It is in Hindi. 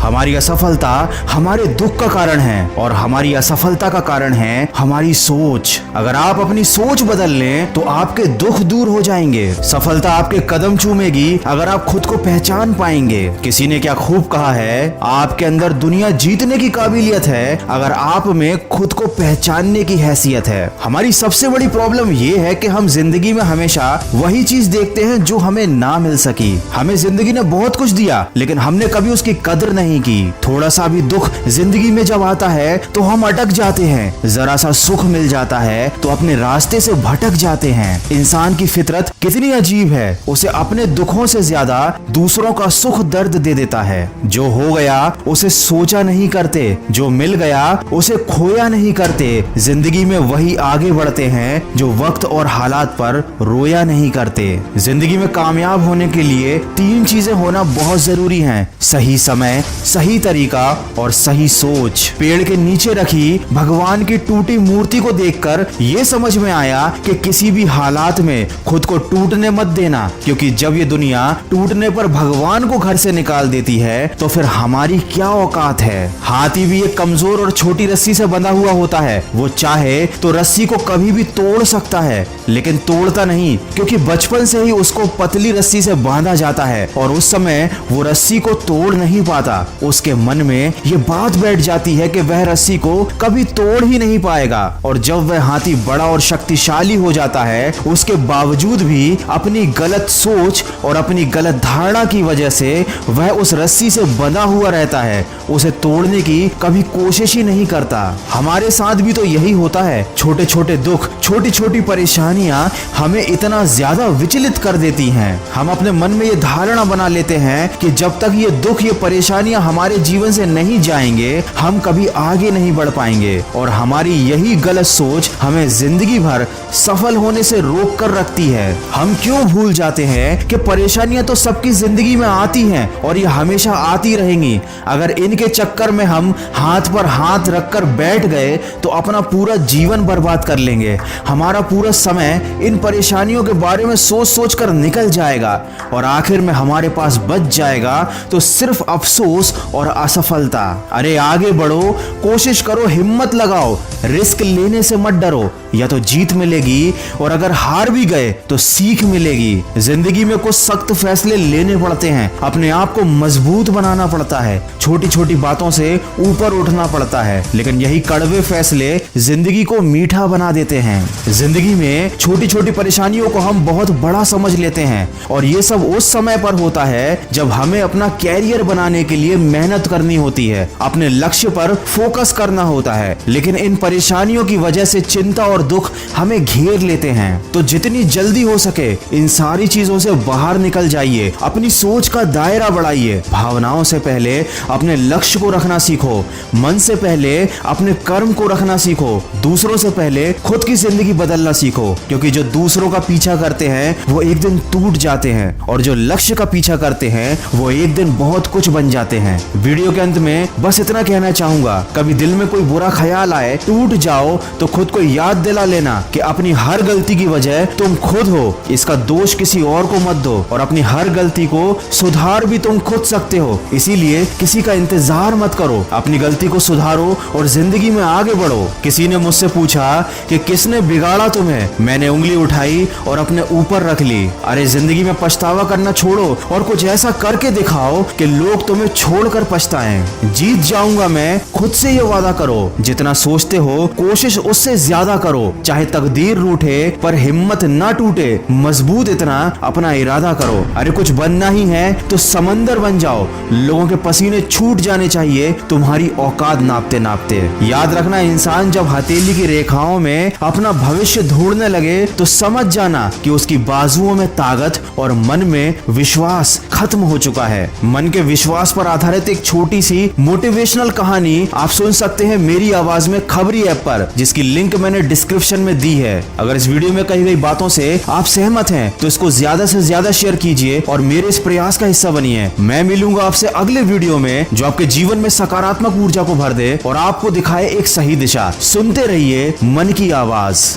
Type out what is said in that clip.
हमारी असफलता हमारे दुख का कारण है और हमारी असफलता का कारण है हमारी सोच। अगर आप अपनी सोच बदल लें तो आपके दुख दूर हो जाएंगे। सफलता आपके कदम चूमेगी अगर आप खुद को पहचान पाएंगे। किसी ने क्या खूब कहा है, आपके अंदर दुनिया जीतने की काबिलियत है अगर आप में खुद को पहचानने की हैसियत है। हमारी सबसे बड़ी प्रॉब्लम ये है कि हम जिंदगी में हमेशा वही चीज देखते हैं जो हमें ना मिल सकी। हमें जिंदगी ने बहुत कुछ दिया लेकिन हमने कभी उसकी कदर नहीं की। थोड़ा सा भी दुख जिंदगी में जब आता है तो हम अटक जाते हैं। जरा सा सुख मिल जाता है तो अपने रास्ते से भटक जाते हैं। इंसान की फितरत कितनी अजीब है, उसे अपने दुखों से ज्यादा दूसरों का सुख दर्द दे देता है। जो हो गया उसे सोचा नहीं करते, जो मिल गया उसे खोया नहीं करते। जिंदगी में वही आगे बढ़ते हैं जो वक्त और हालात पर रोया नहीं करते। जिंदगी में कामयाब होने के लिए 3 चीजें होना बहुत जरूरी हैं: सही समय, सही तरीका और सही सोच। पेड़ के नीचे रखी भगवान की टूटी मूर्ति को देखकर ये समझ में आया कि किसी भी हालात में खुद को टूटने मत देना, क्योंकि जब ये दुनिया टूटने पर भगवान को घर से निकाल देती है तो फिर हमारी क्या औकात है। हाथी भी एक कमजोर और छोटी रस्सी से बंधा हुआ होता है। वो चाहे तो रस्सी को कभी भी तोड़ सकता है लेकिन तोड़ता नहीं, क्योंकि बचपन से ही उसको पतली रस्सी से बांधा जाता है और उस समय वो रस्सी को तोड़ नहीं पाता। उसके मन में ये बात बैठ जाती है कि वह रस्सी को कभी तोड़ ही नहीं पाएगा। और जब वह हाथी बड़ा और शक्तिशाली हो जाता है उसके बावजूद भी अपनी गलत सोच और अपनी गलत धारणा की वजह से वह उस रस्सी से बंधा हुआ रहता है, उसे तोड़ने की कभी कोशिश ही नहीं करता। हमारे साथ भी तो यही होता है। छोटे छोटे दुख, छोटी छोटी परेशानियां हमें इतना ज्यादा विचलित कर देती हैं। हम अपने मन में ये धारणा बना लेते हैं कि जब तक ये दुख, ये परेशानियां हमारे जीवन से नहीं जाएंगे हम कभी आगे नहीं बढ़ पाएंगे। और हमारी यही गलत सोच हमें जिंदगी भर सफल होने से रोक कर रखती है। हम क्यों भूल जाते हैं कि परेशानियां तो सबकी जिंदगी में आती हैं और ये हमेशा आती रहेंगी। अगर इनके चक्कर में हम हाथ पर हाथ रखकर बैठ गए तो अपना पूरा जीवन बर्बाद कर लेंगे। हमारा पूरा समय इन परेशानियों के बारे में सोच सोच कर निकल जाएगा और आखिर में हमारे पास बच जाएगा तो सिर्फ अफसोस और असफलता। अरे आगे बढ़ो, कोशिश करो, हिम्मत लगाओ, रिस्क लेने से मत डरो। या तो जीत मिलेगी और अगर हार भी गए तो सीख मिलेगी। जिंदगी में कुछ सख्त फैसले लेने पड़ते हैं, अपने आप को मजबूत बनाना पड़ता है, छोटी छोटी बातों से ऊपर उठना पड़ता है, लेकिन यही कड़वे फैसले जिंदगी को मीठा बना देते हैं। जिंदगी में छोटी छोटी परेशानियों को हम बहुत बड़ा समझ लेते हैं और ये सब उस समय पर होता है जब हमें अपना कैरियर बनाने के लिए मेहनत करनी होती है, अपने लक्ष्य पर फोकस करना होता है। लेकिन इन परेशानियों की वजह से चिंता और दुख हमें घेर लेते हैं। तो जितनी जल्दी हो सके इन सारी चीजों से बाहर निकल जाइए, अपनी सोच का दायरा बढ़ाइए। भावनाओं से पहले अपने लक्ष्य को रखना सीखो, मन से पहले अपने कर्म को रखना सीखो, दूसरों से पहले खुद की जिंदगी बदलना सीखो, क्योंकि जो दूसरों का पीछा करते हैं वो एक दिन टूट जाते हैं और जो लक्ष्य का पीछा करते हैं वो एक दिन बहुत कुछ बन जाते हैं। वीडियो के अंत में बस इतना कहना चाहूंगा, कभी दिल में कोई बुरा ख्याल आए, टूट जाओ तो खुद को याद दिला लेना कि अपनी हर गलती की वजह तुम खुद हो। इसका दोष किसी और को मत दो और अपनी हर गलती को सुधार भी तुम खुद सकते हो। इसीलिए किसी का इंतजार मत करो, अपनी गलती को सुधारो और जिंदगी में आगे बढ़ो। किसी ने मुझसे पूछा कि किसने बिगाड़ा तुम्हें, मैंने उंगली उठाई और अपने ऊपर रख ली। अरे जिंदगी में पछतावा करना छोड़ो और कुछ ऐसा करके दिखाओ कि लोग तुम्हें छोड़कर पछताएं। जीत जाऊंगा मैं, खुद से ये वादा करो। जितना सोचते हो कोशिश उससे ज्यादा करो। चाहे तकदीर रूठे पर हिम्मत ना टूटे, मजबूत इतना अपना इरादा करो। अरे कुछ बनना ही है तो समंदर बन जाओ। लोगों के पसीने छूट जाने चाहिए तुम्हारी औकात नापते नापते। याद रखना, इंसान जब हथेली की रेखाओं में अपना भविष्य ढूंढने लगे तो समझ जाना कि उसकी बाजुओं में ताकत और मन में विश्वास खत्म हो चुका है। मन के विश्वास पर आधारित एक छोटी सी मोटिवेशनल कहानी आप सुन सकते हैं मेरी आवाज में खबरी ऐप पर, जिसकी लिंक मैंने डिस्क्रिप्शन में दी है। अगर इस वीडियो में कही गई बातों से आप सहमत हैं तो इसको ज्यादा से ज्यादा शेयर कीजिए और मेरे इस प्रयास का हिस्सा बनिए। मैं मिलूंगा आपसे अगले वीडियो में जो आपके जीवन में सकारात्मक ऊर्जा को भर दे और आपको दिखाए एक सही दिशा। सुनते रहिए मन की आवाज।